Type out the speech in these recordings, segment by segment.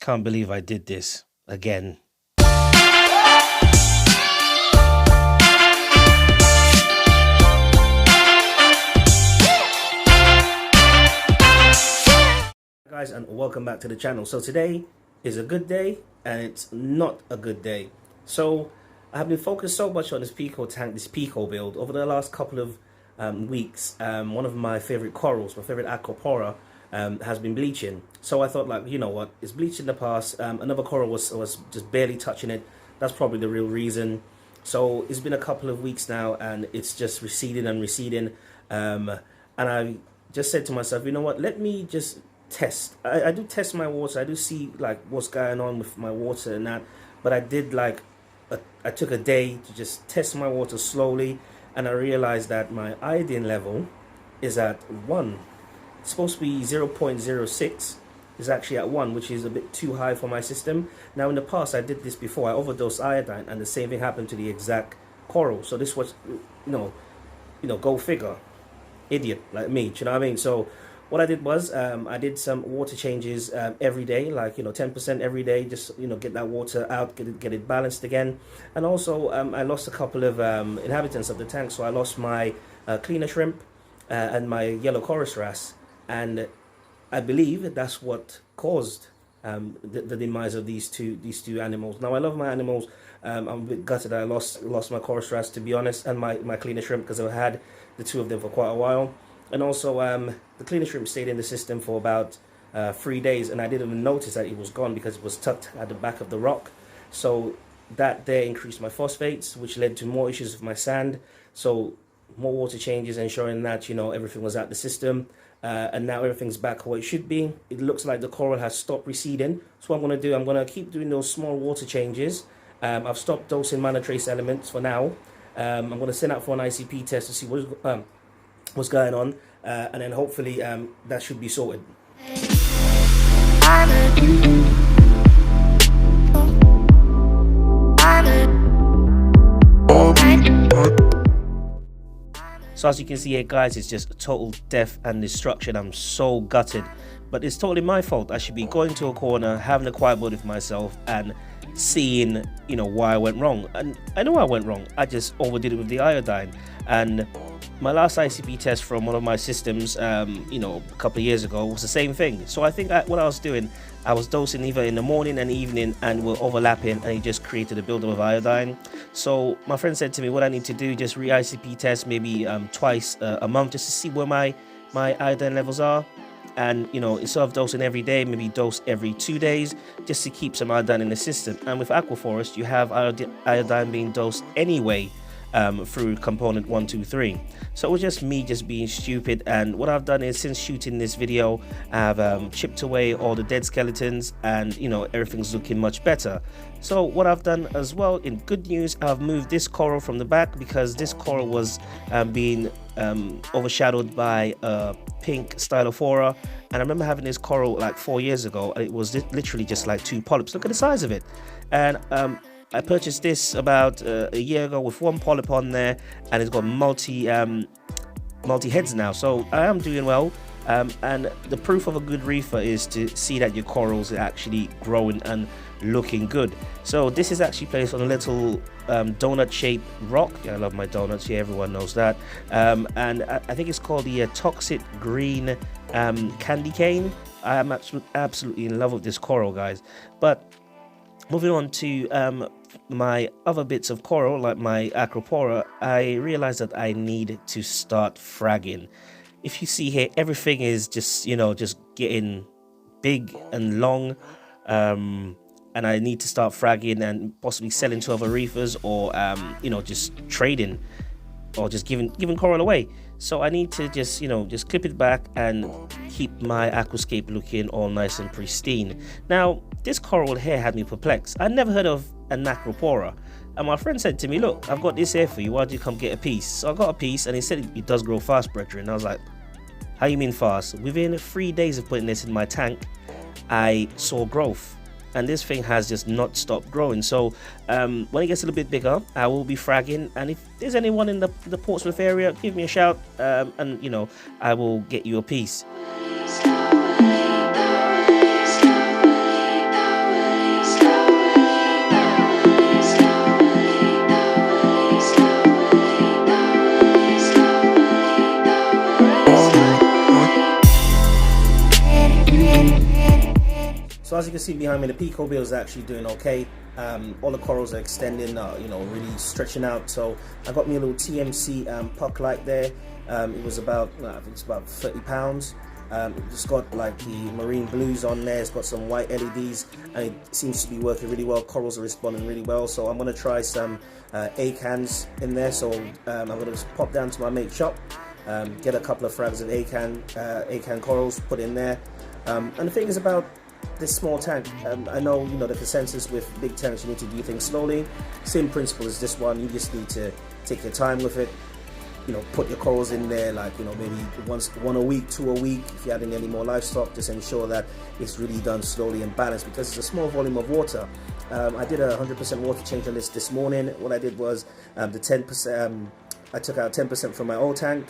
Can't believe I did this again. Guys, and welcome back to the channel. So today is a good day and it's not a good day. So I have been focused so much on this Pico tank, this Pico build over the last couple of weeks. One of my favorite corals, my favorite aquapora, has been bleaching. So I thought, like, you know what, it's bleached in the past. Another coral was just barely touching it. That's probably the real reason. So it's been a couple of weeks now and it's just receding and receding. And I just said to myself, you know what, let me just test. I do test my water. I do see like what's going on with my water and that. But I did I took a day to just test my water slowly, and I realized that my iodine level is at 1. It's supposed to be 0.06. Is actually at 1, which is a bit too high for my system. Now in the past I did this before. I overdosed iodine and the same thing happened to the exact coral. So this was, you know, go figure. Idiot like me, do you know what I mean? So what I did was I did some water changes every day, like 10% every day, just get that water out, get it balanced again. And also I lost a couple of inhabitants of the tank. So I lost my cleaner shrimp and my yellow chorus wrasse, and I believe that's what caused the demise of these two animals. Now I love my animals. I'm a bit gutted that I lost my chorus wrasse, to be honest, and my cleaner shrimp, because I've had the two of them for quite a while. And also the cleaner shrimp stayed in the system for about 3 days, and I didn't even notice that it was gone because it was tucked at the back of the rock. So that there increased my phosphates, which led to more issues with my sand. So more water changes, ensuring that everything was out the system, and now everything's back where it should be. It looks like the coral has stopped receding. So what I'm going to do, I'm going to keep doing those small water changes. I've stopped dosing minor trace elements for now. I'm going to send out for an ICP test to see what's going on, and then hopefully that should be sorted. So as you can see here, guys, it's just total death and destruction. I'm so gutted, but it's totally my fault. I should be going to a corner, having a quiet word with myself and seeing why I went wrong. And I know I went wrong. I just overdid it with the iodine. And my last ICP test from one of my systems a couple of years ago was the same thing. So I think what I was doing, I was dosing either in the morning and evening, and we're overlapping, and it just created a buildup of iodine. So my friend said to me, what I need to do, just re-ICP test maybe twice a month, just to see where my iodine levels are. And instead of dosing every day, maybe dose every 2 days, just to keep some iodine in the system. And with Aquaforest, you have iodine being dosed anyway through component 1, 2, 3. So it was just me just being stupid, and what I've done is, since shooting this video, I've chipped away all the dead skeletons, and everything's looking much better. So what I've done as well, in good news, I've moved this coral from the back, because this coral was being overshadowed by pink stylophora, and I remember having this coral like 4 years ago, and it was literally just like 2 polyps. Look at the size of it. And I purchased this about a year ago with 1 polyp on there, and it's got multi heads now. So I am doing well, and the proof of a good reefer is to see that your corals are actually growing and looking good. So this is actually placed on a little donut shaped rock. Yeah, I love my donuts, yeah, everyone knows that. And I think it's called the toxic green candy cane. I am absolutely in love with this coral, guys. But moving on to my other bits of coral, like my acropora, I realized that I need to start fragging. If you see here, everything is just just getting big and long, and I need to start fragging and possibly selling to other reefers, or just trading, or just giving coral away. So I need to just just clip it back and keep my aquascape looking all nice and pristine. Now this coral here had me perplexed. I never heard of an acropora, and my friend said to me, look, I've got this here for you, why don't you come get a piece? So I got a piece, and he said it does grow fast, brethren. I was like, how you mean fast? Within 3 days of putting this in my tank, I saw growth, and this thing has just not stopped growing. So when it gets a little bit bigger, I will be fragging, and if there's anyone in the Portsmouth area, give me a shout, and I will get you a piece. So as you can see behind me, the Pico bill is actually doing okay. All the corals are extending, you know, really stretching out. So I got me a little TMC puck light there. It was about, I think it's about £30. It's got like the marine blues on there. It's got some white LEDs, and it seems to be working really well. Corals are responding really well. So I'm going to try some A-cans in there. So I'm going to just pop down to my mate's shop, get a couple of frags of A-can corals, put in there. And the thing is about this small tank, I know, you know, the consensus with big tanks, you need to do things slowly. Same principle as this one. You just need to take your time with it. You know, put your corals in there, like, you know, maybe one a week, 2 a week. If you're adding any more livestock, just ensure that it's really done slowly and balanced, because it's a small volume of water. I did a 100% water change on this morning. What I did was the 10%. I took out 10% from my old tank,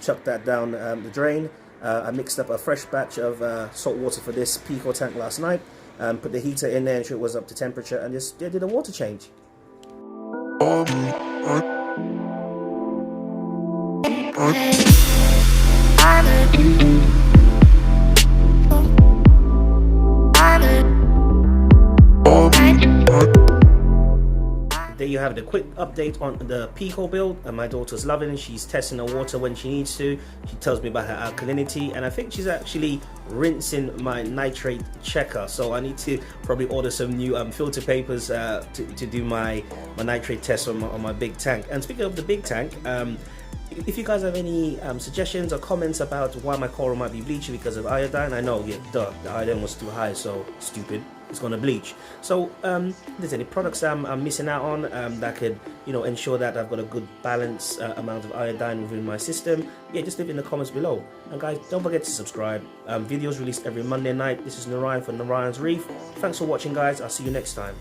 chucked that down the drain. I mixed up a fresh batch of salt water for this Pico tank last night. Put the heater in there, ensure it was up to temperature, and just did a water change. There you have the quick update on the Pico build, and my daughter's loving it. She's testing the water when she needs to. She tells me about her alkalinity, and I think she's actually rinsing my nitrate checker. So I need to probably order some new filter papers to do my nitrate test on my big tank. And speaking of the big tank, if you guys have any suggestions or comments about why my coral might be bleaching because of iodine, I know, yeah, duh, the iodine was too high, so stupid, it's gonna bleach. So if there's any products I'm missing out on that could, you know, ensure that I've got a good balance amount of iodine within my system, yeah, just leave it in the comments below. And guys, don't forget to subscribe. Videos released every Monday night. This is Narayan from Narayan's Reef. Thanks for watching, guys. I'll see you next time.